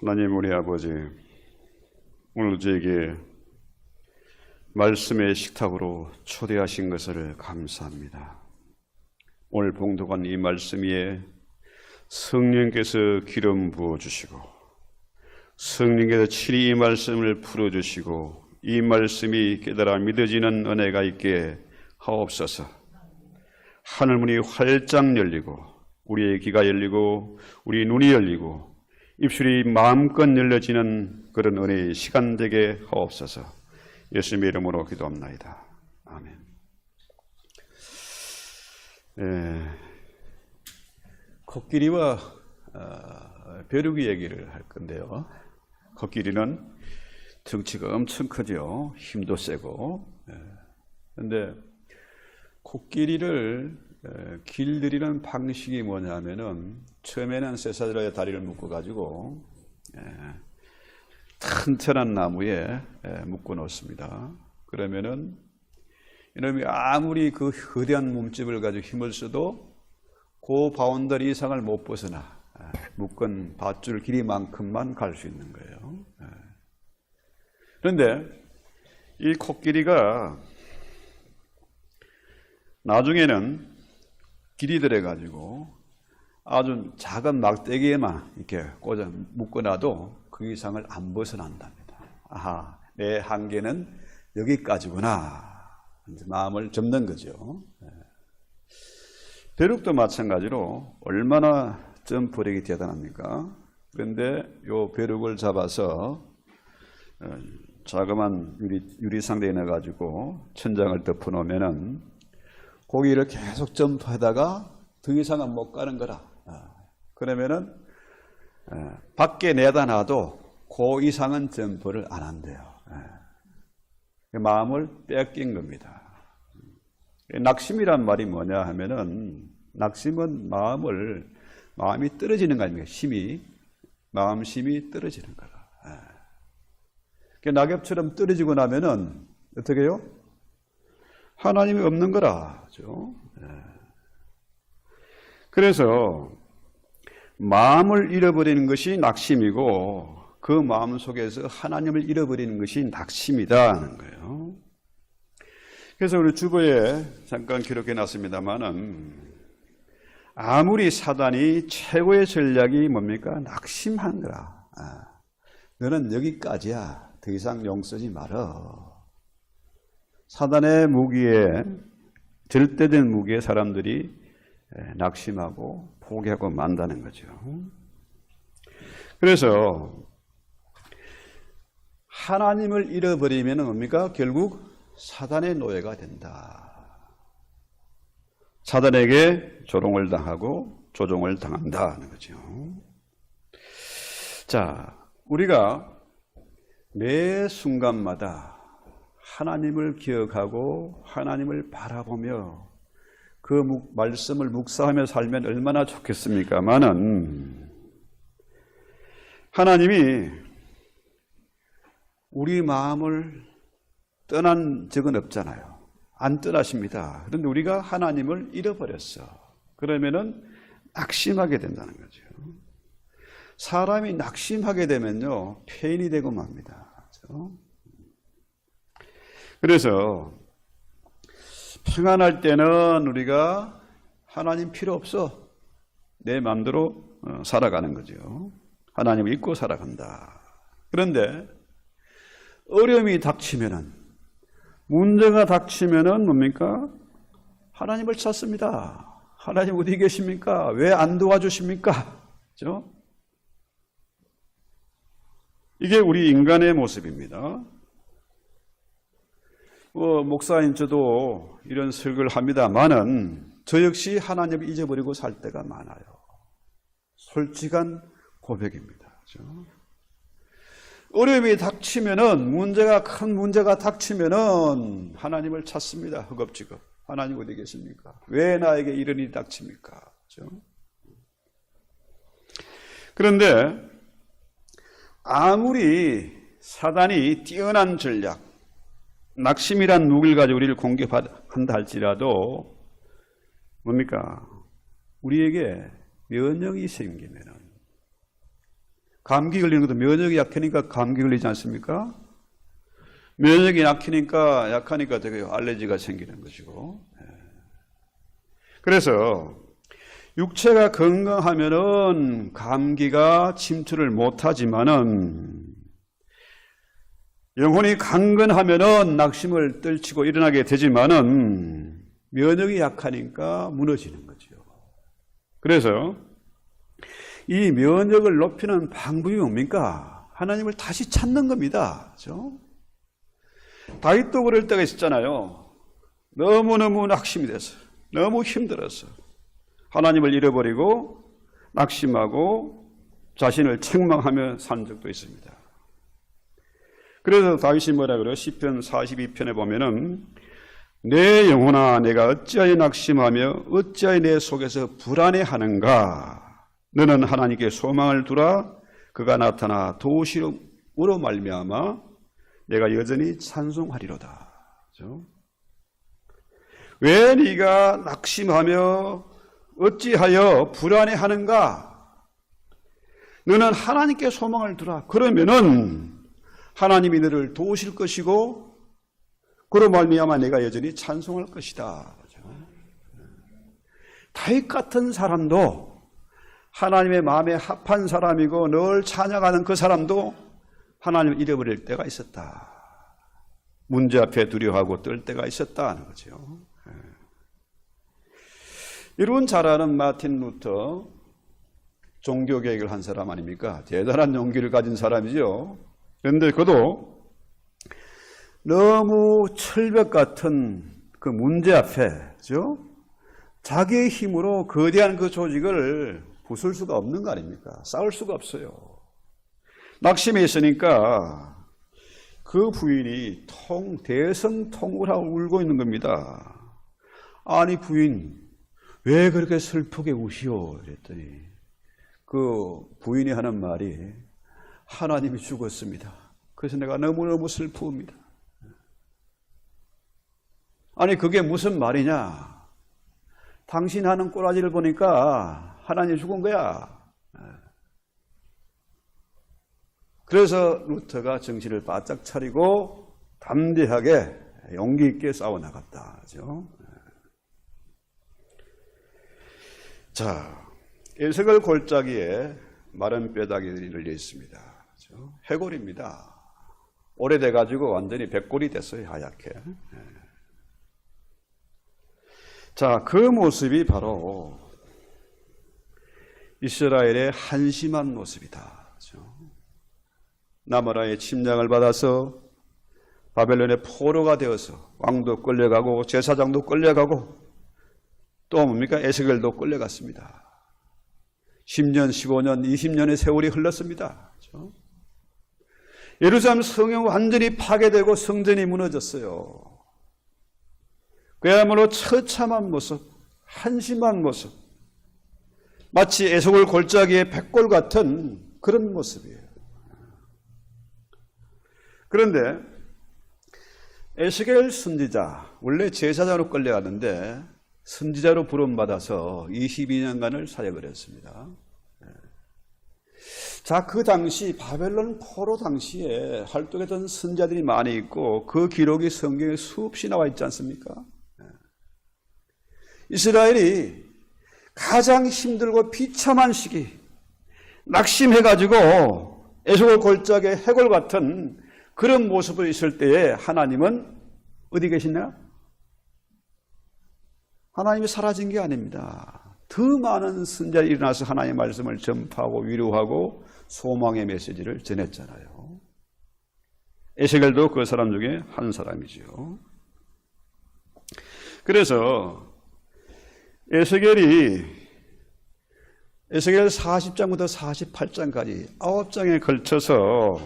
하나님 우리 아버지, 오늘 저에게 말씀의 식탁으로 초대하신 것을 감사합니다. 오늘 봉독한 이 말씀 위에 성령께서 기름 부어주시고 성령께서 친히 이 말씀을 풀어주시고 이 말씀이 깨달아 믿어지는 은혜가 있게 하옵소서. 하늘문이 활짝 열리고 우리의 귀가 열리고 우리 눈이 열리고 입술이 마음껏 열려지는 그런 은혜의 시간 되게 하옵소서. 예수님의 이름으로 기도합나이다. 아멘. 코끼리와 벼룩이 얘기를 할 건데요. 코끼리는 덩치가 엄청 크죠. 힘도 세고. 그런데 코끼리를 길들이는 방식이 뭐냐면은 처음에는 쇠사슬에 다리를 묶어가지고 튼튼한 나무에 묶어 놓습니다. 그러면은 이놈이 아무리 그 거대한 몸집을 가지고 힘을 써도 그 바운더리 이상을 못 벗어나 묶은 밧줄 길이만큼만 갈 수 있는 거예요. 그런데 이 코끼리가 나중에는 길이 들어가지고 아주 작은 막대기에만 이렇게 꽂아 묶어놔도 그 이상을 안 벗어난답니다. 아하, 내 한계는 여기까지구나. 이제 마음을 접는 거죠. 벼룩도 마찬가지로 얼마나 점프력이 대단합니까? 그런데 요 벼룩을 잡아서 자그만 유리상대에 넣어가지고 천장을 덮어놓으면은 고기를 계속 점프하다가 더 이상은 못 가는 거라. 그러면은 밖에 내다 놔도 그 이상은 점프를 안 한대요. 마음을 뺏긴 겁니다. 낙심이란 말이 뭐냐 하면은 낙심은 마음이 떨어지는 거 아닙니까? 마음심이 떨어지는 거라. 낙엽처럼 떨어지고 나면은 어떻게 해요? 하나님이 없는 거라죠. 그래서 마음을 잃어버리는 것이 낙심이고 그 마음 속에서 하나님을 잃어버리는 것이 낙심이다는 거예요. 그래서 우리 주보에 잠깐 기록해 놨습니다만은 아무리 사단이 최고의 전략이 뭡니까? 낙심하는 거라. 너는 여기까지야. 더 이상 용 쓰지 말어. 사단의 무기에 절대된 무기에 사람들이 낙심하고 포기하고 만다는 거죠. 그래서 하나님을 잃어버리면 뭡니까? 결국 사단의 노예가 된다. 사단에게 조롱을 당하고 조종을 당한다는 거죠. 자, 우리가 매 순간마다 하나님을 기억하고 하나님을 바라보며 그 말씀을 묵상하며 살면 얼마나 좋겠습니까마는 하나님이 우리 마음을 떠난 적은 없잖아요. 안 떠나십니다. 그런데 우리가 하나님을 잃어버렸어. 그러면은 낙심하게 된다는 거죠. 사람이 낙심하게 되면요, 폐인이 되고 맙니다. 그렇죠? 그래서 평안할 때는 우리가 하나님 필요 없어. 내 마음대로 살아가는 거죠. 하나님을 잊고 살아간다. 그런데 어려움이 닥치면은, 문제가 닥치면은 뭡니까? 하나님을 찾습니다. 하나님 어디 계십니까? 왜 안 도와주십니까? 그렇죠? 이게 우리 인간의 모습입니다. 목사인 저도 이런 설교를 합니다만은 저 역시 하나님을 잊어버리고 살 때가 많아요. 솔직한 고백입니다. 그렇죠? 어려움이 닥치면은 큰 문제가 닥치면은 하나님을 찾습니다. 허겁지겁. 하나님 어디 계십니까? 왜 나에게 이런 일이 닥칩니까? 그렇죠? 그런데 아무리 사단이 뛰어난 전략, 낙심이란 무기를 가지고 우리를 공격한다 할지라도 뭡니까? 우리에게 면역이 생기면은 감기 걸리는 것도 면역이 약하니까 감기 걸리지 않습니까? 면역이 약하니까 되게 알레르기가 생기는 것이고. 그래서 육체가 건강하면은 감기가 침투를 못하지만은 영혼이 강건하면은 낙심을 떨치고 일어나게 되지만은 면역이 약하니까 무너지는 거죠. 그래서 이 면역을 높이는 방법이 뭡니까? 하나님을 다시 찾는 겁니다. 그렇죠? 다윗도 그럴 때가 있었잖아요. 너무너무 낙심이 돼서, 너무 힘들어서 하나님을 잃어버리고 낙심하고 자신을 책망하며 산 적도 있습니다. 그래서 다윗이 뭐라 그래요? 시편 42편에 보면은 내 영혼아 내가 어찌하여 낙심하며 어찌하여 내 속에서 불안해하는가? 너는 하나님께 소망을 두라. 그가 나타나 도우심으로 말미암아 내가 여전히 찬송하리로다. 그렇죠? 왜 네가 낙심하며 어찌하여 불안해하는가? 너는 하나님께 소망을 두라. 그러면은 하나님이 너를 도우실 것이고 그로 말미암아 내가 여전히 찬송할 것이다. 그렇죠? 다윗 같은 사람도 하나님의 마음에 합한 사람이고 늘 찬양하는 그 사람도 하나님을 잃어버릴 때가 있었다. 문제 앞에 두려워하고 떨 때가 있었다는 거죠. 여러분 잘 아는 마틴 루터, 종교개혁을 한 사람 아닙니까? 대단한 용기를 가진 사람이죠. 그런데 그도 너무 철벽 같은 그 문제 앞에, 그죠? 자기의 힘으로 거대한 그 조직을 부술 수가 없는 거 아닙니까? 싸울 수가 없어요. 낙심해 있으니까 그 부인이 대성통을 하고 울고 있는 겁니다. 아니 부인 왜 그렇게 슬프게 우시오? 그랬더니 그 부인이 하는 말이 하나님이 죽었습니다. 그래서 내가 너무너무 슬프옵니다. 아니 그게 무슨 말이냐? 당신 하는 꼬라지를 보니까 하나님 죽은 거야. 그래서 루터가 정신을 바짝 차리고 담대하게 용기 있게 싸워나갔다. 그렇죠? 자, 에스겔 골짜기에 마른 뼈다귀들이 열려 있습니다. 그렇죠? 해골입니다. 오래돼가지고 완전히 백골이 됐어요. 하얗게. 자, 그 모습이 바로 이스라엘의 한심한 모습이다. 그렇죠? 나무라의 침략을 받아서 바벨론의 포로가 되어서 왕도 끌려가고 제사장도 끌려가고 또 뭡니까? 에스겔도 끌려갔습니다. 10년, 15년, 20년의 세월이 흘렀습니다. 그렇죠? 예루살렘 성경 완전히 파괴되고 성전이 무너졌어요. 그야말로 처참한 모습, 한심한 모습, 마치 에스겔 골짜기의 백골 같은 그런 모습이에요. 그런데 에스겔 선지자, 원래 제사장으로 끌려갔는데 선지자로 부름받아서 22년간을 사역을 했습니다. 자, 그 당시 바벨론 포로 당시에 활동했던 선지자들이 많이 있고 그 기록이 성경에 수없이 나와 있지 않습니까? 이스라엘이 가장 힘들고 비참한 시기, 낙심해가지고 에스겔 골짜기의 해골 같은 그런 모습으로 있을 때에 하나님은 어디 계시냐? 하나님이 사라진 게 아닙니다. 더 많은 선지자들이 일어나서 하나님의 말씀을 전파하고 위로하고 소망의 메시지를 전했잖아요. 에스겔도 그 사람 중에 한 사람이지요. 그래서 에스겔 40장부터 48장까지 9장에 걸쳐서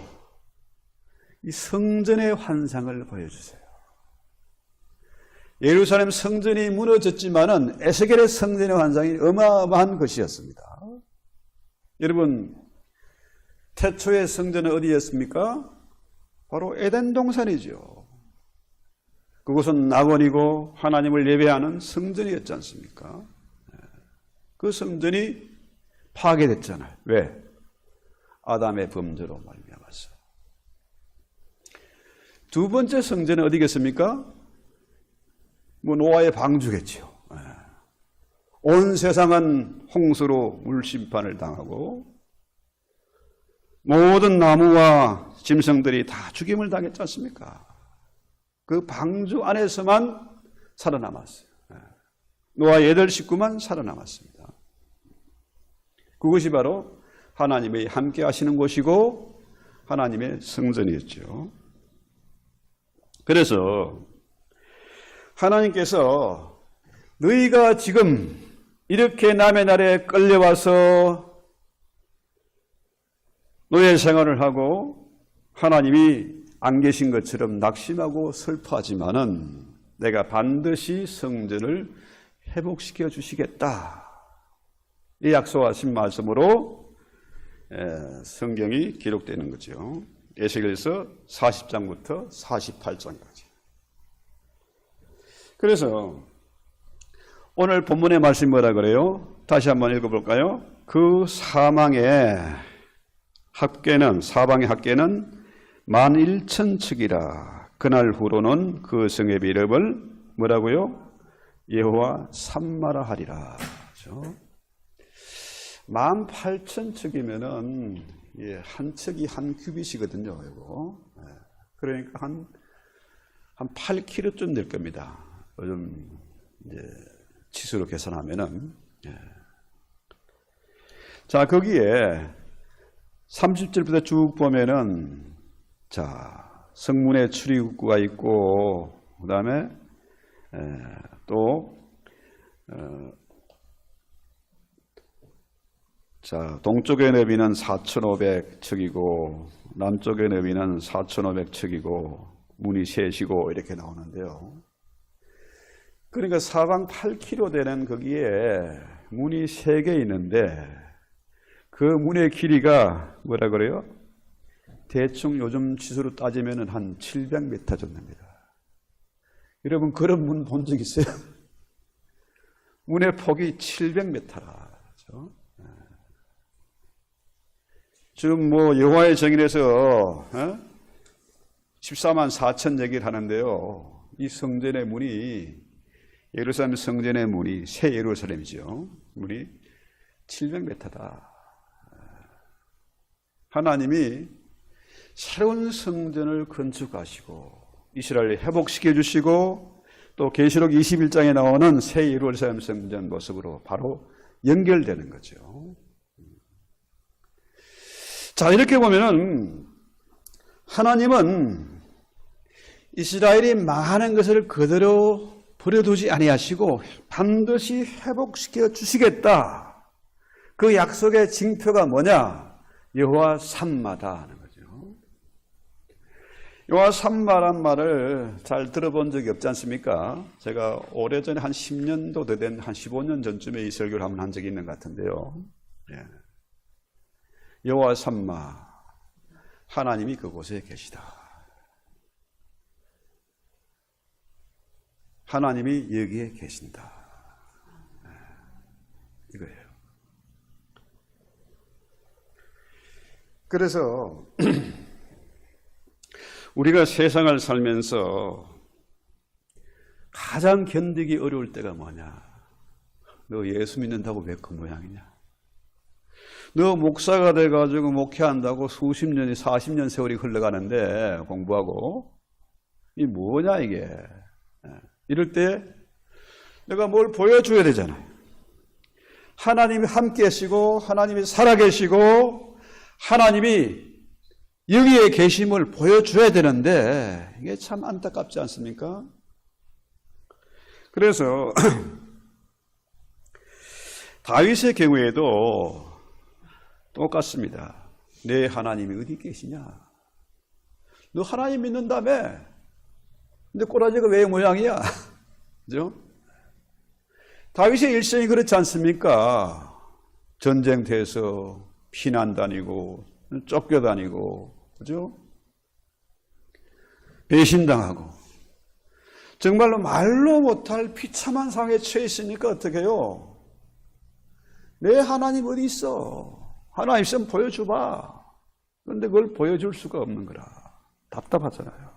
이 성전의 환상을 보여주세요. 예루살렘 성전이 무너졌지만은 에스겔의 성전의 환상이 어마어마한 것이었습니다. 여러분, 태초의 성전은 어디였습니까? 바로 에덴 동산이죠. 그곳은 낙원이고 하나님을 예배하는 성전이었지 않습니까? 그 성전이 파괴됐잖아요. 왜? 아담의 범죄로 말미암았어. 두 번째 성전은 어디겠습니까? 뭐 노아의 방주겠죠. 온 세상은 홍수로 물심판을 당하고 모든 나무와 짐승들이 다 죽임을 당했지 않습니까? 그 방주 안에서만 살아남았어요. 노아의 8 식구만 살아남았습니다. 그것이 바로 하나님의 함께 하시는 곳이고 하나님의 성전이었죠. 그래서 하나님께서 너희가 지금 이렇게 남의 나라에 끌려와서 노예 생활을 하고 하나님이 안 계신 것처럼 낙심하고 슬퍼하지만은 내가 반드시 성전을 회복시켜 주시겠다. 이 약속하신 말씀으로 성경이 기록되는 거죠. 에스겔서 40장부터 48장까지. 그래서 오늘 본문의 말씀이 뭐라 그래요? 다시 한번 읽어볼까요? 그 사방의 합계는 11,000척이라. 그날 후로는 그 성의 이름을 뭐라고요? 여호와 삼마라 하리라. 그렇죠? 18,000척이면은 한 척이 한 큐빗이거든요. 이거. 그러니까 한 8kg쯤 될 겁니다. 요즘 이제 치수로 계산하면은. 자, 거기에 30절부터 쭉 보면은 성문에 출입구가 있고 그다음에 또 동쪽의 너비는 4,500척이고 남쪽의 너비는 4,500척이고 문이 셋이고 이렇게 나오는데요. 그러니까 사방 8km 되는 거기에 문이 3개 있는데 그 문의 길이가 뭐라 그래요? 대충 요즘 치수로 따지면 한 700m 정도 됩니다. 여러분 그런 문 본 적 있어요? 문의 폭이 700m라. 그렇죠? 지금 뭐 여호와의 정인에서 14만 4천 얘기를 하는데요. 이 성전의 문이 예루살렘 성전의 문이 새 예루살렘이죠. 문이 700m다. 하나님이 새로운 성전을 건축하시고 이스라엘을 회복시켜 주시고 또 계시록 21장에 나오는 새 예루살렘 성전 모습으로 바로 연결되는 거죠. 자, 이렇게 보면은 하나님은 이스라엘이 많은 것을 그대로 버려두지 아니하시고 반드시 회복시켜 주시겠다. 그 약속의 징표가 뭐냐? 여호와 삼마다 하는 거죠. 여호와 삼마란 말을 잘 들어본 적이 없지 않습니까? 제가 오래전에 한 10년도 더 된 한 15년 전쯤에 이 설교를 한번 한 적이 있는 것 같은데요. 여호와 삼마, 하나님이 그곳에 계시다. 하나님이 여기에 계신다. 이거예요. 그래서 우리가 세상을 살면서 가장 견디기 어려울 때가 뭐냐? 너 예수 믿는다고 왜 그 모양이냐? 너 목사가 돼가지고 목회한다고 수십 년이 40년 세월이 흘러가는데 공부하고 이 뭐냐 이게? 이럴 때 내가 뭘 보여줘야 되잖아요. 하나님이 함께 계시고 하나님이 살아계시고 하나님이 여기에 계심을 보여줘야 되는데 이게 참 안타깝지 않습니까? 그래서 다윗의 경우에도 똑같습니다. 내 하나님이 어디 계시냐? 너 하나님 믿는다며? 근데 꼬라지가 왜 모양이야? 그죠? 다윗의 일생이 그렇지 않습니까? 전쟁터에서 피난 다니고 쫓겨다니고 그죠? 배신당하고 정말로 말로 못할 비참한 상황에 처해 있으니까 어떻게 해요? 내 하나님 어디 있어? 하나님 있으면 보여줘봐. 그런데 그걸 보여줄 수가 없는 거라. 답답하잖아요.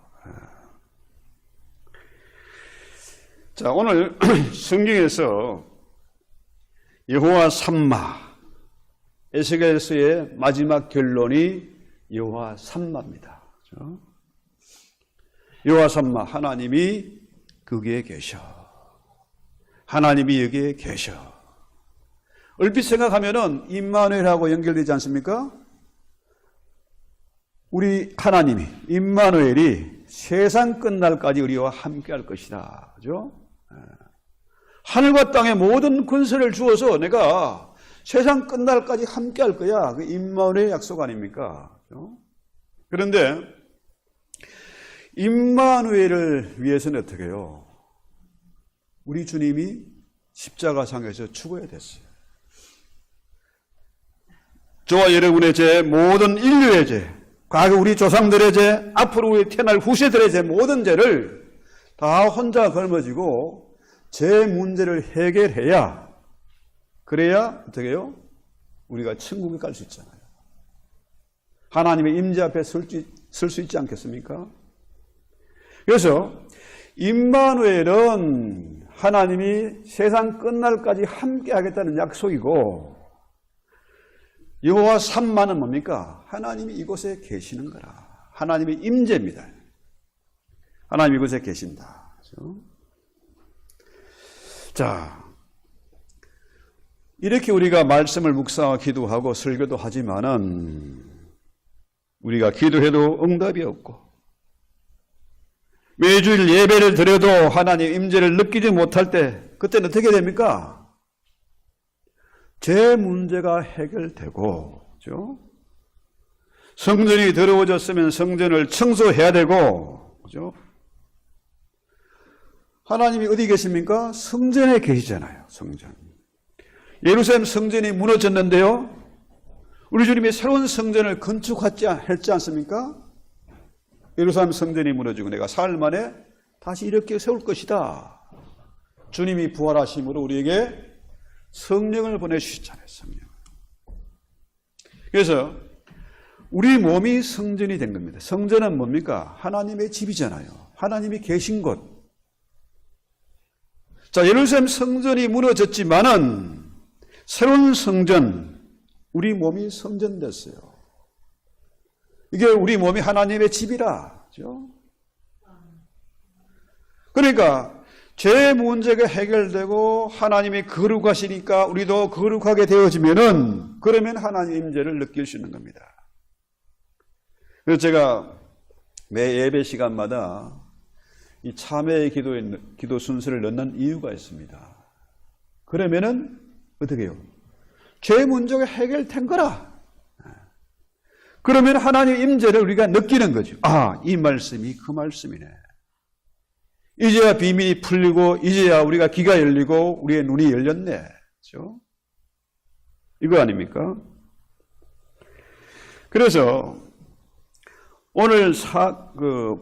자, 오늘 성경에서 여호와 삼마, 에스겔서의 마지막 결론이 여호와 삼마입니다. 그렇죠? 여호와 삼마, 하나님이 거기에 계셔. 하나님이 여기에 계셔. 얼핏 생각하면은 임마누엘하고 연결되지 않습니까? 우리 하나님이, 임마누엘이 세상 끝날까지 우리와 함께 할 것이다. 그죠? 하늘과 땅의 모든 권세를 주어서 내가 세상 끝날까지 함께 할 거야. 그 임마누엘의 약속 아닙니까? 그죠? 그런데 임마누엘을 위해서는 어떻게 해요? 우리 주님이 십자가상에서 죽어야 됐어요. 저와 여러분의 죄, 모든 인류의 죄, 과거 우리 조상들의 죄, 앞으로 우리 태어날 후세들의 죄, 모든 죄를 다 혼자 걸머지고 죄 문제를 해결해야, 그래야 어떻게 해요? 우리가 천국에 갈 수 있잖아요. 하나님의 임재 앞에 설 수 있지 않겠습니까? 그래서 임마누엘은 하나님이 세상 끝날까지 함께 하겠다는 약속이고, 여호와 삼마는 뭡니까? 하나님이 이곳에 계시는 거라. 하나님의 임재입니다. 하나님이 이곳에 계신다. 그렇죠? 자, 이렇게 우리가 말씀을 묵상하고 기도하고 설교도 하지만은 우리가 기도해도 응답이 없고, 매주일 예배를 드려도 하나님 임재를 느끼지 못할 때, 그때는 어떻게 됩니까? 제 문제가 해결되고, 그죠? 성전이 더러워졌으면 성전을 청소해야 되고, 그죠? 하나님이 어디 계십니까? 성전에 계시잖아요. 성전. 예루살렘 성전이 무너졌는데요, 우리 주님이 새로운 성전을 건축했지 않습니까? 예루살렘 성전이 무너지고 내가 사흘 만에 다시 이렇게 세울 것이다. 주님이 부활하심으로 우리에게 성령을 보내주셨잖아요. 성령. 그래서 우리 몸이 성전이 된 겁니다. 성전은 뭡니까? 하나님의 집이잖아요. 하나님이 계신 곳. 자, 예루살렘 성전이 무너졌지만은 새로운 성전, 우리 몸이 성전됐어요. 이게 우리 몸이 하나님의 집이라. 그렇죠? 그러니까 죄 문제가 해결되고 하나님이 거룩하시니까 우리도 거룩하게 되어지면은, 그러면 하나님의 임재를 느낄 수 있는 겁니다. 그래서 제가 매 예배 시간마다 이 참회의 기도 순서를 넣는 이유가 있습니다. 그러면은 어떻게 해요? 죄 문제가 해결된 거라. 그러면 하나님의 임재를 우리가 느끼는 거죠. 아, 이 말씀이 그 말씀이네. 이제야 비밀이 풀리고, 이제야 우리가 귀가 열리고 우리의 눈이 열렸네. 그렇죠? 이거 아닙니까? 그래서 오늘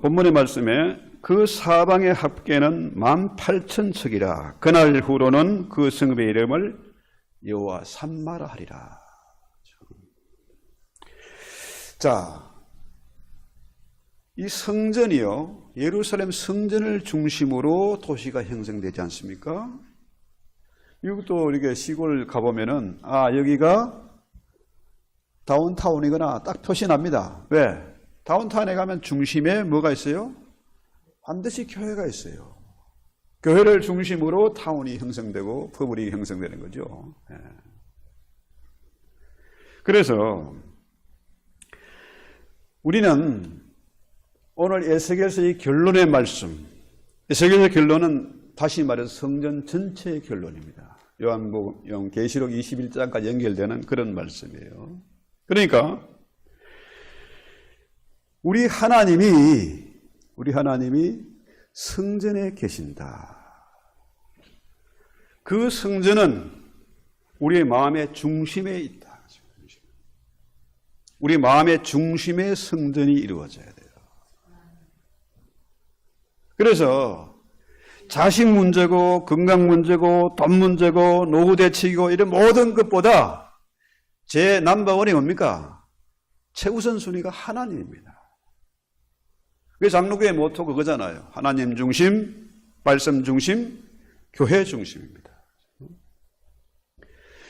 본문의 말씀에 그 사방의 합계는 18,000척이라. 그날 후로는 그 성읍의 이름을 여호와 삼마라 하리라. 자, 이 성전이요, 예루살렘 성전을 중심으로 도시가 형성되지 않습니까? 미국도 이렇게 시골 가보면은, 아, 여기가 다운타운이거나 딱 표시납니다. 왜? 다운타운에 가면 중심에 뭐가 있어요? 반드시 교회가 있어요. 교회를 중심으로 타운이 형성되고 퍼블이 형성되는 거죠. 그래서 우리는 오늘 에스겔서의 결론의 말씀, 에스겔의 결론은 다시 말해서 성전 전체의 결론입니다. 요한복음, 계시록 21장까지 연결되는 그런 말씀이에요. 그러니까 우리 하나님이 성전에 계신다. 그 성전은 우리의 마음의 중심에 있다. 우리 마음의 중심에 성전이 이루어져야 돼요. 그래서 자식 문제고 건강 문제고 돈 문제고 노후 대책이고 이런 모든 것보다 제 넘버원이 뭡니까? 최우선 순위가 하나님입니다. 그 장로교의 모토 그거잖아요. 하나님 중심, 말씀 중심, 교회 중심입니다.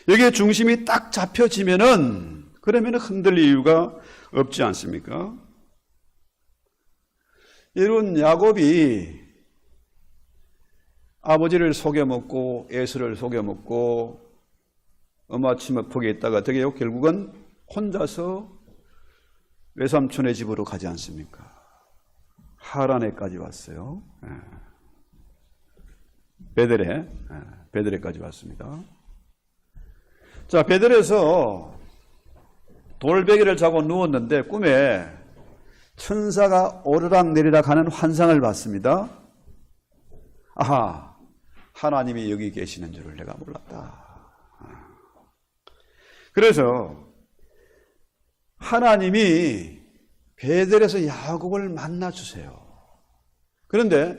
여기에 중심이 딱 잡혀지면은 그러면 흔들릴 이유가 없지 않습니까? 여러분, 야곱이 아버지를 속여먹고 에서를 속여먹고 엄마 치먹폭에 있다가 어떻게 해요? 결국은 혼자서 외삼촌의 집으로 가지 않습니까? 하란에까지 왔어요. 베델에까지 왔습니다. 자, 베델에서 돌베개를 자고 누웠는데 꿈에 천사가 오르락 내리락 하는 환상을 봤습니다. 아하, 하나님이 여기 계시는 줄을 내가 몰랐다. 그래서 하나님이 베델에서 야곱을 만나주세요. 그런데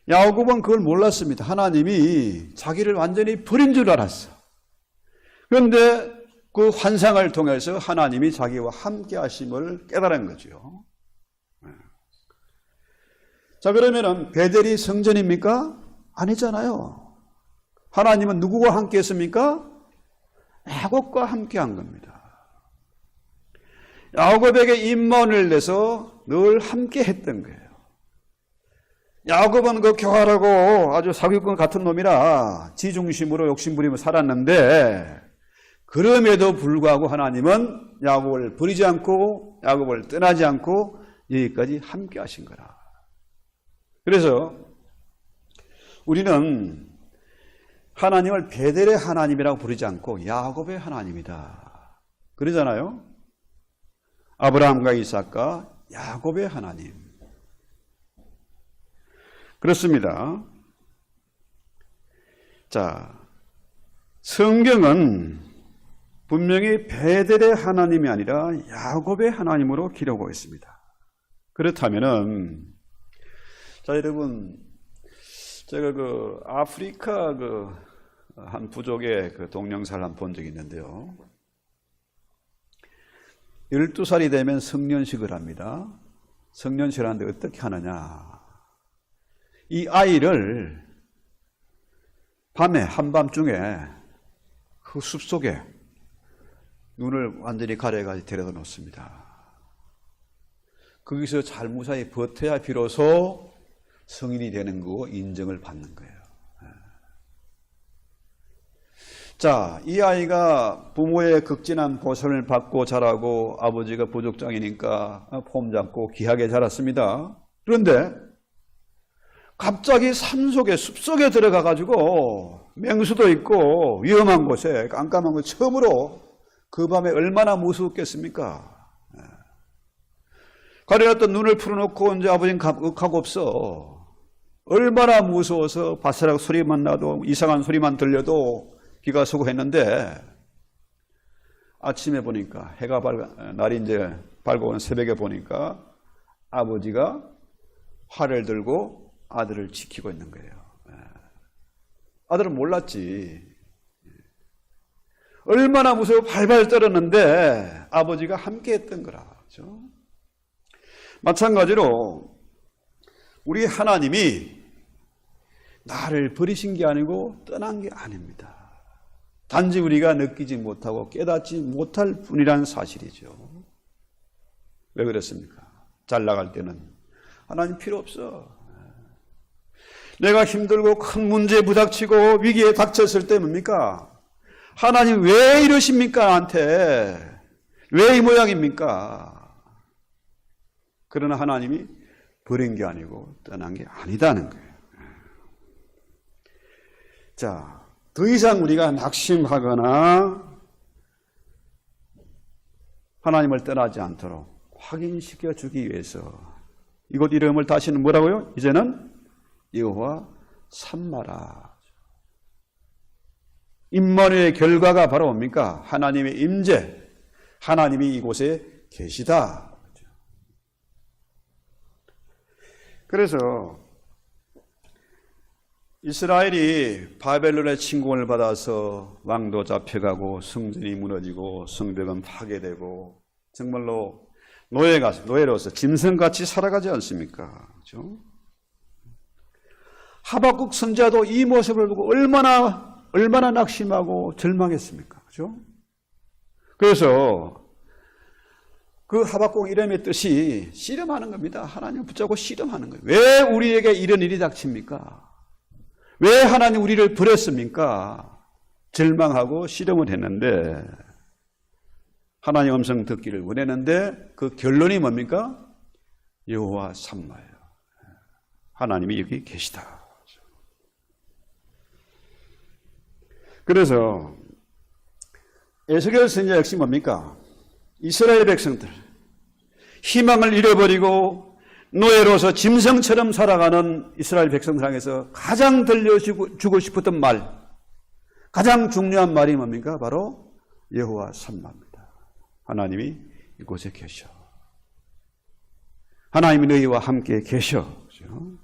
야곱은 그걸 몰랐습니다. 하나님이 자기를 완전히 버린 줄 알았어. 그런데 그 환상을 통해서 하나님이 자기와 함께 하심을 깨달은 거죠. 자, 그러면은 베델이 성전입니까? 아니잖아요. 하나님은 누구와 함께 했습니까? 야곱과 함께 한 겁니다. 야곱에게 임마누엘 내서 늘 함께 했던 거예요. 야곱은 그 교활하고 아주 사기꾼 같은 놈이라 지중심으로 욕심부리며 살았는데 그럼에도 불구하고 하나님은 야곱을 버리지 않고 야곱을 떠나지 않고 여기까지 함께 하신 거라. 그래서 우리는 하나님을 베델의 하나님이라고 부르지 않고 야곱의 하나님이다 그러잖아요. 아브라함과 이삭과 야곱의 하나님. 그렇습니다. 자, 성경은 분명히 베델의 하나님이 아니라 야곱의 하나님으로 기록하고 있습니다. 그렇다면은, 자, 여러분, 제가 그 아프리카 한 부족의 그 동영상을 한번 본 적이 있는데요. 12살이 되면 성년식을 합니다. 성년식을 하는데 어떻게 하느냐. 이 아이를 밤에, 한밤중에 그 숲속에 눈을 완전히 가려가지고 데려다 놓습니다. 거기서 잘 무사히 버텨야 비로소 성인이 되는 거고 인정을 받는 거예요. 자, 이 아이가 부모의 극진한 보살을 받고 자라고 아버지가 부족장이니까 폼 잡고 귀하게 자랐습니다. 그런데 갑자기 산속에 숲속에 들어가가지고 맹수도 있고 위험한 곳에 깜깜한 곳 처음으로 그 밤에 얼마나 무서웠겠습니까? 가려놨던 눈을 풀어놓고 이제 아버지는 억하고 없어. 얼마나 무서워서 바스락 소리만 나도 이상한 소리만 들려도 귀가 수고했는데 아침에 보니까 날이 이제 밝아오는 새벽에 보니까 아버지가 활을 들고 아들을 지키고 있는 거예요. 아들은 몰랐지. 얼마나 무서워 발발 떨었는데 아버지가 함께 했던 거라. 그렇죠? 마찬가지로 우리 하나님이 나를 버리신 게 아니고 떠난 게 아닙니다. 단지 우리가 느끼지 못하고 깨닫지 못할 뿐이라는 사실이죠. 왜 그렇습니까? 잘 나갈 때는 하나님 필요 없어. 내가 힘들고 큰 문제에 부닥치고 위기에 닥쳤을 때 뭡니까? 하나님 왜 이러십니까? 나한테 왜 이 모양입니까? 그러나 하나님이 버린 게 아니고 떠난 게 아니다는 거예요. 자, 더 이상 우리가 낙심하거나 하나님을 떠나지 않도록 확인시켜 주기 위해서 이곳 이름을 다시는 뭐라고요? 이제는 여호와 삼마라. 임마누엘의 결과가 바로 뭡니까? 하나님의 임재, 하나님이 이곳에 계시다. 그래서 이스라엘이 바벨론의 침공을 받아서 왕도 잡혀가고 성전이 무너지고 성벽은 파괴되고 정말로 노예로서 짐승같이 살아가지 않습니까? 그렇죠? 하박국 선지자도 이 모습을 보고 얼마나 낙심하고 절망했습니까? 그렇죠? 그래서 그 하박국 이름의 뜻이 씨름하는 겁니다. 하나님 붙잡고 씨름하는 거예요. 왜 우리에게 이런 일이 닥칩니까? 왜 하나님 우리를 버렸습니까? 절망하고 씨름을 했는데 하나님 음성 듣기를 원했는데 그 결론이 뭡니까? 여호와 삼마예요. 하나님이 여기 계시다. 그래서 에스겔 선지자 역시 뭡니까? 이스라엘 백성들 희망을 잃어버리고 노예로서 짐승처럼 살아가는 이스라엘 백성들 향해서 가장 들려주고 싶었던 말, 가장 중요한 말이 뭡니까? 바로 여호와 삼마입니다. 하나님이 이곳에 계셔. 하나님이 너희와 함께 계셔. 그렇죠?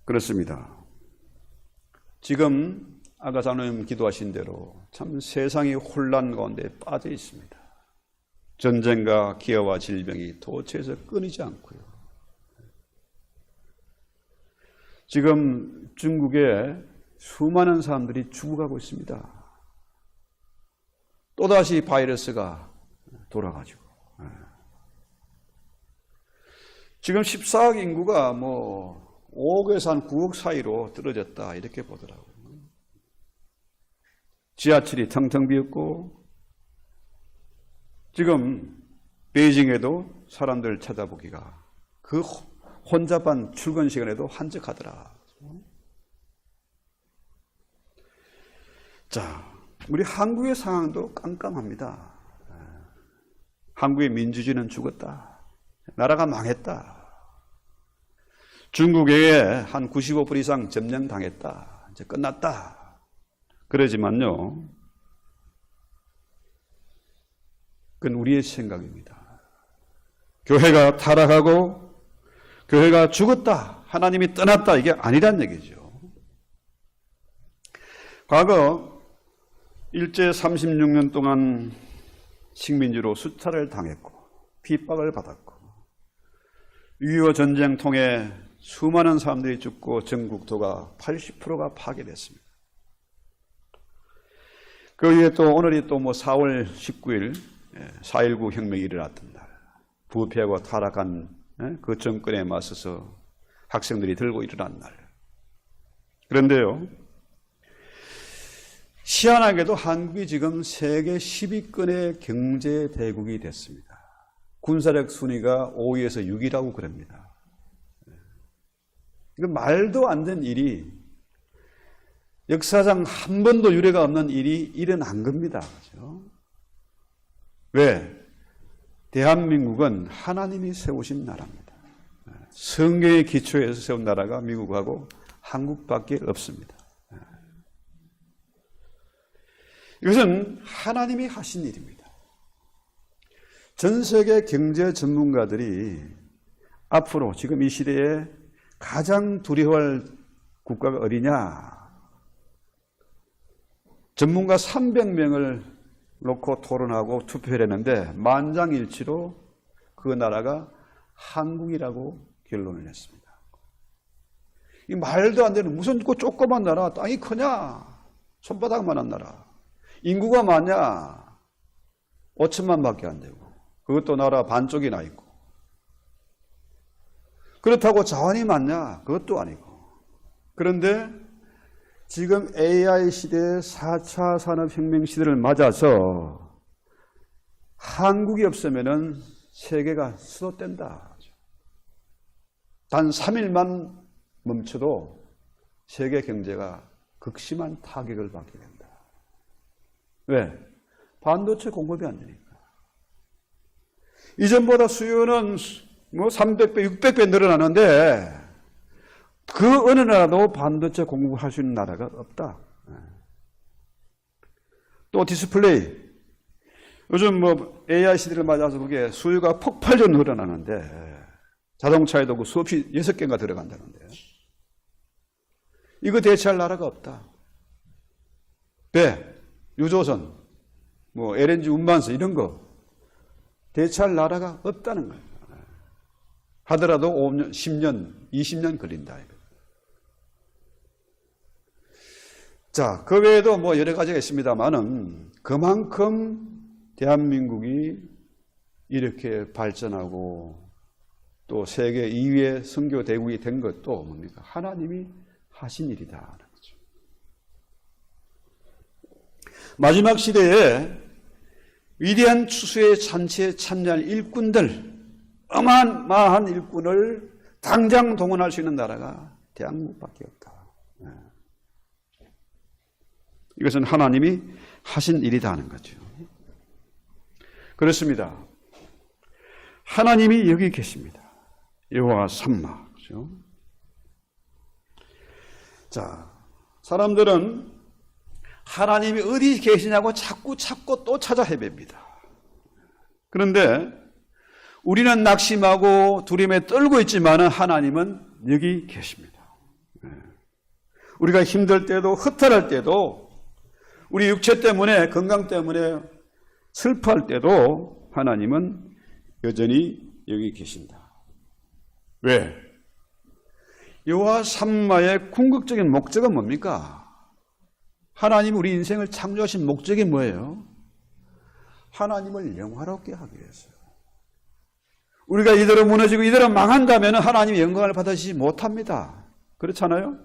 그렇습니다. 지금 아까 장로님 기도하신 대로 참 세상이 혼란 가운데 빠져 있습니다. 전쟁과 기아와 질병이 도처에서 끊이지 않고요. 지금 중국에 수많은 사람들이 죽어가고 있습니다. 또다시 바이러스가 돌아가지고. 지금 14억 인구가 5억에서 한 9억 사이로 떨어졌다 이렇게 보더라고요. 지하철이 텅텅 비었고 지금 베이징에도 사람들 찾아보기가 그 혼잡한 출근 시간에도 한적하더라. 자, 우리 한국의 상황도 깜깜합니다. 한국의 민주주의는 죽었다. 나라가 망했다. 중국에 한 95% 이상 점령당했다. 이제 끝났다. 그러지만요, 그건 우리의 생각입니다. 교회가 타락하고 교회가 죽었다. 하나님이 떠났다. 이게 아니란 얘기죠. 과거 일제 36년 동안 식민지로 수탈을 당했고 핍박을 받았고 6.25 전쟁 통해 수많은 사람들이 죽고 전국토가 80%가 파괴됐습니다. 그 이후에 또 오늘이 또 4월 19일 4.19 혁명이 일어났던 날, 부패하고 타락한 그 정권에 맞서서 학생들이 들고 일어난 날. 그런데요, 희한하게도 한국이 지금 세계 10위권의 경제 대국이 됐습니다. 군사력 순위가 5위에서 6위라고 그럽니다. 이건 말도 안 되는 일이, 역사상 한 번도 유례가 없는 일이 일어난 겁니다. 그렇죠? 왜? 대한민국은 하나님이 세우신 나라입니다. 성경의 기초에서 세운 나라가 미국하고 한국밖에 없습니다. 이것은 하나님이 하신 일입니다. 전 세계 경제 전문가들이 앞으로 지금 이 시대에 가장 두려워할 국가가 어디냐? 전문가 300명을 놓고 토론하고 투표를 했는데 만장일치로 그 나라가 한국이라고 결론을 냈습니다. 이 말도 안 되는, 무슨 그 조그만 나라, 땅이 크냐? 손바닥만한 나라. 인구가 많냐? 5천만 밖에 안 되고, 그것도 나라 반쪽이 나 있고. 그렇다고 자원이 많냐? 그것도 아니고. 그런데 지금 AI 시대 4차 산업혁명 시대를 맞아서 한국이 없으면은 세계가 수도된다. 단 3일만 멈춰도 세계 경제가 극심한 타격을 받게 된다. 왜? 반도체 공급이 안 되니까. 이전보다 수요는 300배, 600배 늘어나는데 그 어느 나라도 반도체 공급을 할 수 있는 나라가 없다. 또 디스플레이. 요즘 AI 시대를 맞아서 그게 수요가 폭발적으로 늘어나는데 자동차에도 그 수없이 6개가 들어간다는데 이거 대체할 나라가 없다. 배. 유조선, 뭐 LNG 운반선 이런 거 대체할 나라가 없다는 거예요. 하더라도 5년, 10년, 20년 걸린다. 자, 그 외에도 뭐 여러 가지가 있습니다만은 그만큼 대한민국이 이렇게 발전하고 또 세계 2위의 선교 대국이 된 것도 뭡니까? 하나님이 하신 일이다. 마지막 시대에 위대한 추수의 잔치에 참여할 일꾼들, 어마어마한 일꾼을 당장 동원할 수 있는 나라가 대한민국밖에 없다. 이것은 하나님이 하신 일이다 하는 거죠. 그렇습니다. 하나님이 여기 계십니다. 여호와 삼마. 그렇죠? 자, 사람들은 하나님이 어디 계시냐고 자꾸 찾고 또 찾아 헤맵니다. 그런데 우리는 낙심하고 두려움에 떨고 있지만 하나님은 여기 계십니다. 우리가 힘들 때도 허탈할 때도 우리 육체 때문에 건강 때문에 슬퍼할 때도 하나님은 여전히 여기 계신다. 왜? 여호와 삼마의 궁극적인 목적은 뭡니까? 하나님이 우리 인생을 창조하신 목적이 뭐예요? 하나님을 영화롭게 하기 위해서. 우리가 이대로 무너지고 이대로 망한다면 하나님이 영광을 받으시지 못합니다. 그렇잖아요?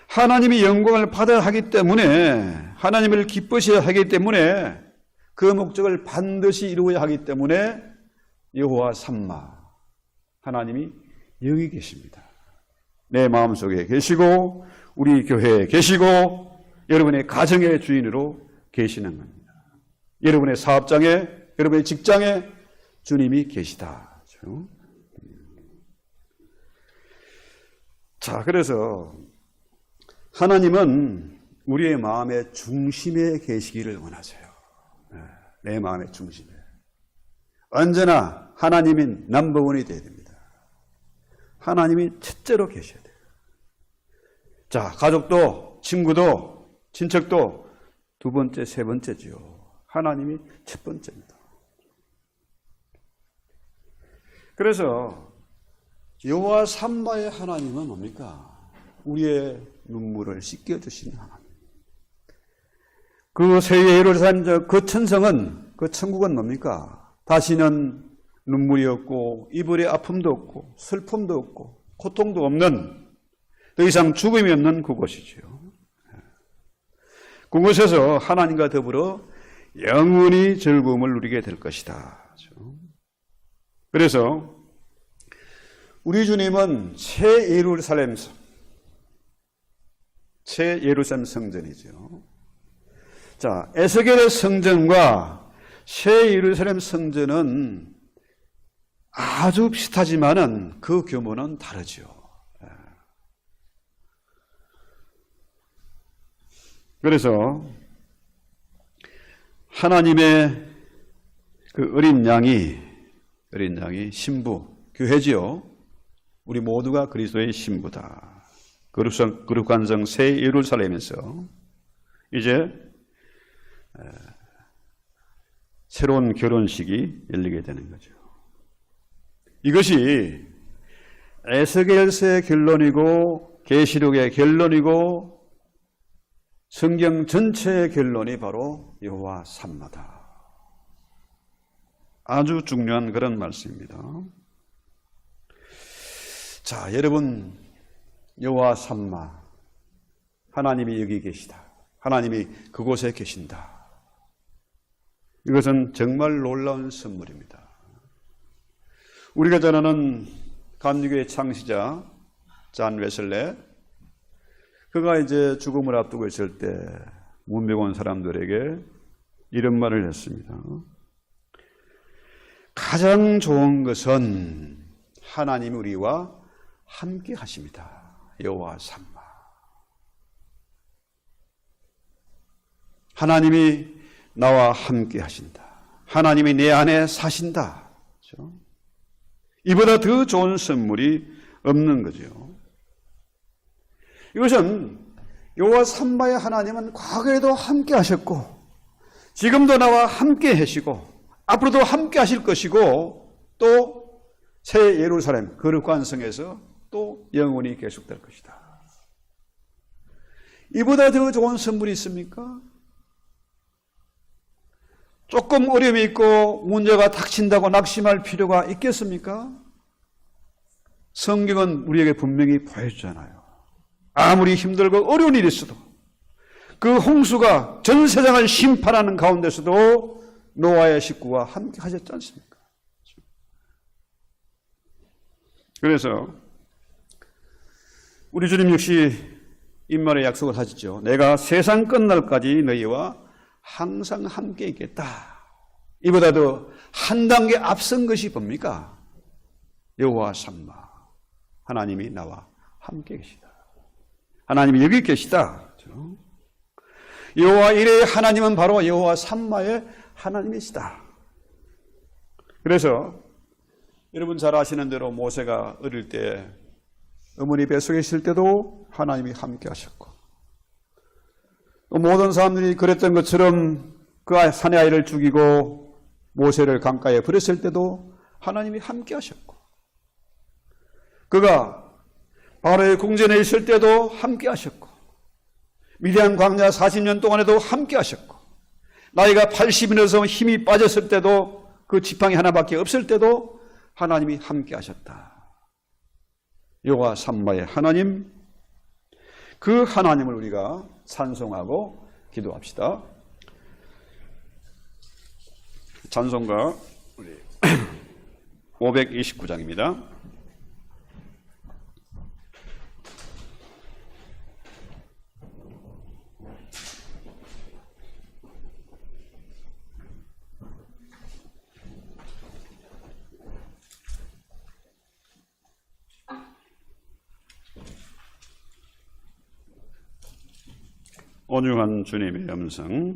하나님이 영광을 받아야 하기 때문에, 하나님을 기쁘셔야 하기 때문에, 그 목적을 반드시 이루어야 하기 때문에 여호와 삼마, 하나님이 여기 계십니다. 내 마음속에 계시고 우리 교회에 계시고 여러분의 가정의 주인으로 계시는 겁니다. 여러분의 사업장에, 여러분의 직장에 주님이 계시다. 자, 그래서 하나님은 우리의 마음의 중심에 계시기를 원하세요. 내 마음의 중심에. 언제나 하나님이 넘버원이 되어야 됩니다. 하나님이 첫째로 계셔야 돼요. 자, 가족도, 친구도, 친척도 두 번째, 세 번째지요. 하나님이 첫 번째입니다. 그래서 여호와 삼마의 하나님은 뭡니까? 우리의 눈물을 씻겨주시는 하나님. 그 새 예루살렘, 그 천성은, 그 천국은 뭡니까? 다시는 눈물이 없고 이불의 아픔도 없고 슬픔도 없고 고통도 없는, 더 이상 죽음이 없는 그곳이지요. 그곳에서 하나님과 더불어 영원히 즐거움을 누리게 될 것이다. 그래서 우리 주님은 새 예루살렘 성전이죠. 자, 에스겔의 성전과 새 예루살렘 성전은 아주 비슷하지만은 그 규모는 다르죠. 그래서 하나님의 그 어린 양이 신부, 교회지요. 우리 모두가 그리스도의 신부다. 거룩한 성 새 예루살렘에서 이제 새로운 결혼식이 열리게 되는 거죠. 이것이 에스겔서의 결론이고 계시록의 결론이고 성경 전체의 결론이 바로 여호와 삼마다. 아주 중요한 그런 말씀입니다. 자, 여러분, 여호와 삼마, 하나님이 여기 계시다. 하나님이 그곳에 계신다. 이것은 정말 놀라운 선물입니다. 우리가 잘 아는 감리교의 창시자 잔 웨슬레, 그가 이제 죽음을 앞두고 있을 때 문명 온 사람들에게 이런 말을 했습니다. 가장 좋은 것은 하나님이 우리와 함께 하십니다. 여호와 삼마. 하나님이 나와 함께 하신다. 하나님이 내 안에 사신다. 그렇죠? 이보다 더 좋은 선물이 없는 거죠. 이것은 여호와 삼마의 하나님은 과거에도 함께 하셨고 지금도 나와 함께 하시고 앞으로도 함께 하실 것이고 또 새 예루살렘 거룩한 성에서 또 영원히 계속될 것이다. 이보다 더 좋은 선물이 있습니까? 조금 어려움이 있고 문제가 닥친다고 낙심할 필요가 있겠습니까? 성경은 우리에게 분명히 보여주잖아요. 아무리 힘들고 어려운 일이 있어도 그 홍수가 전 세상을 심판하는 가운데서도 노아의 식구와 함께 하셨지 않습니까? 그래서 우리 주님 역시 인말의 약속을 하시죠. 내가 세상 끝날까지 너희와 항상 함께 있겠다. 이보다도 한 단계 앞선 것이 뭡니까? 여호와 삼마. 하나님이 나와 함께 계시다. 하나님이 여기 계시다. 여호와 이레의 하나님은 바로 여호와 삼마의 하나님이시다. 그래서 여러분 잘 아시는 대로 모세가 어릴 때 어머니 뱃속에 있을 때도 하나님이 함께 하셨고 또 모든 사람들이 그랬던 것처럼 그 사내 아이를 죽이고 모세를 강가에 버렸을 때도 하나님이 함께 하셨고 그가 바로의 궁전에 있을 때도 함께 하셨고 미디안 광야 40년 동안에도 함께 하셨고 나이가 80이 넘어서 힘이 빠졌을 때도 그 지팡이 하나밖에 없을 때도 하나님이 함께 하셨다. 여호와 삼마의 하나님, 그 하나님을 우리가 찬송하고 기도합시다. 찬송가 529장입니다. 온유한 주님의 음성.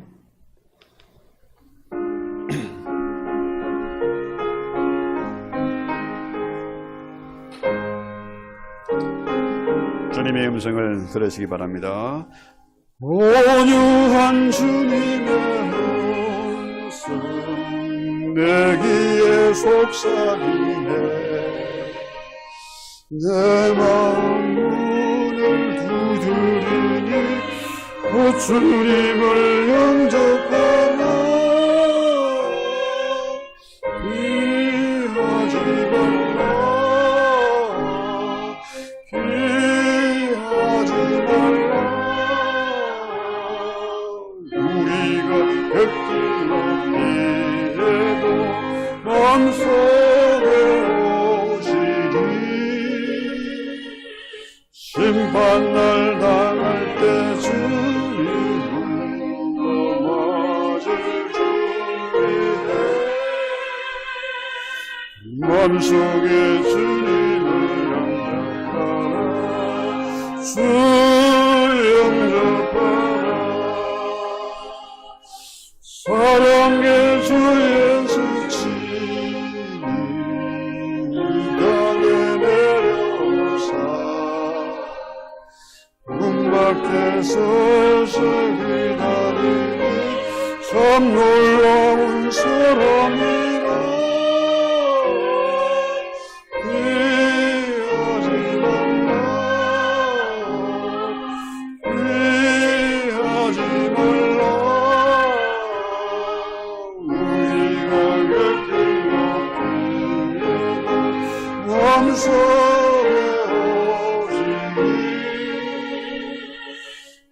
주님의 음성을 들으시기 바랍니다. 온유한 주님의 음성 내 귀에 속삭이네 내 마음 문을 두드리니 주님을 영접하라 피하지 말라 피하지 말라 우리가 곁길로 피해도 마음속에 오시리 심판날 당할 때 마음속에 주님을 영접하라 주 영접하라 사랑의 주 예수 친히 이 땅에 내려오사 문 밖에서 기다리니 참 놀라운 사랑이라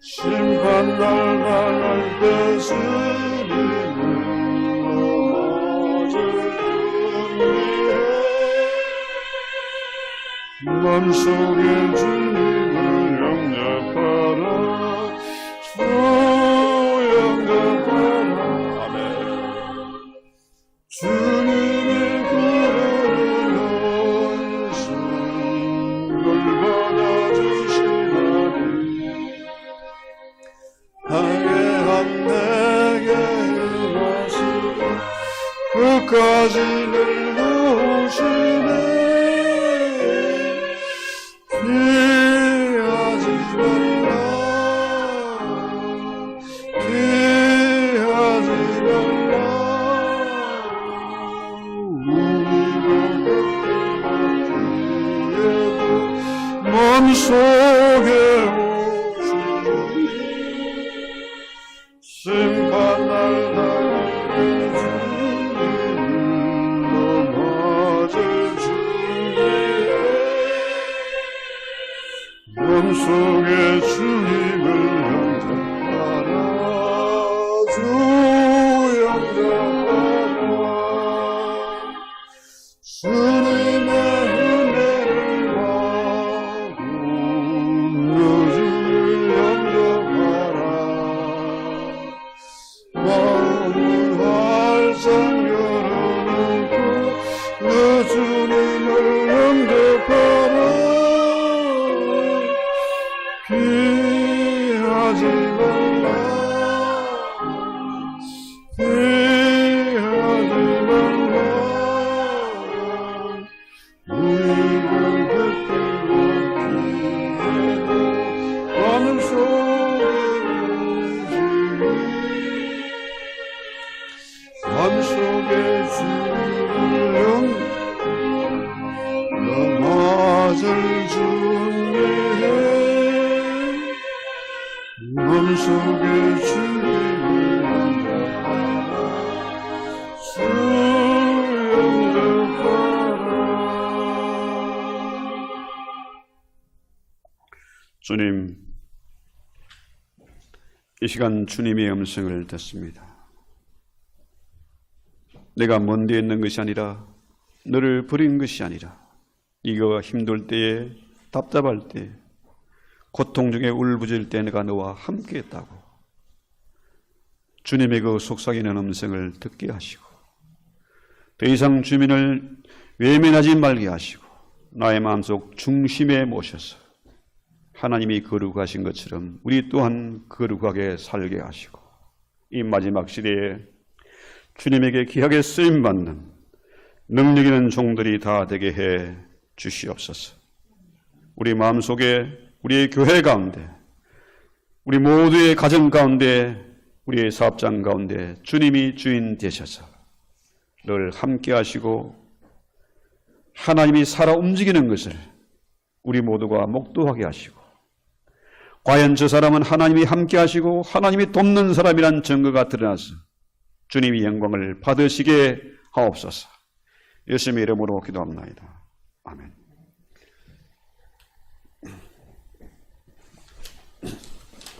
심판날 당할 때 주님을 넘어지니 마음속에 주님을 영접하라 주 영접하라 아멘. 주님의 그런 연신 널 받아주시다니 항해한 내게 임하시고 끝까지 늘 도우시네 피하지 말라 마음속에 심판날 날리는 주님 넘어질 주님 마음속에 주님을 영접하라 주 영접하라 주님의 은혜를 받고 너 주를 영접하라 마음을 활짝 열어놓고 너 주님을 영접하라 피하지 말라 피하지 말라 우리가 그때와 뒤에도 마음속에 마음속에 주를 넘어질 준비해 마음속에 주님을 영접하라 주 영접하라 주님 이 시간 주님의 음성을 듣습니다. 내가 먼 데 있는 것이 아니라 너를 버린 것이 아니라 네가 힘들 때에 답답할 때 고통 중에 울부짖을 때 내가 너와 함께 했다고 주님의 그 속삭이는 음성을 듣게 하시고 더 이상 주민을 외면하지 말게 하시고 나의 마음속 중심에 모셔서 하나님이 거룩하신 것처럼 우리 또한 거룩하게 살게 하시고 이 마지막 시대에 주님에게 귀하게 쓰임받는 능력 있는 종들이 다 되게 해 주시옵소서. 우리 마음속에 우리의 교회 가운데 우리 모두의 가정 가운데 우리의 사업장 가운데 주님이 주인 되셔서 늘 함께 하시고 하나님이 살아 움직이는 것을 우리 모두가 목도하게 하시고 과연 저 사람은 하나님이 함께 하시고 하나님이 돕는 사람이란 증거가 드러나서 주님이 영광을 받으시게 하옵소서. 예수님의 이름으로 기도합니다. 아멘.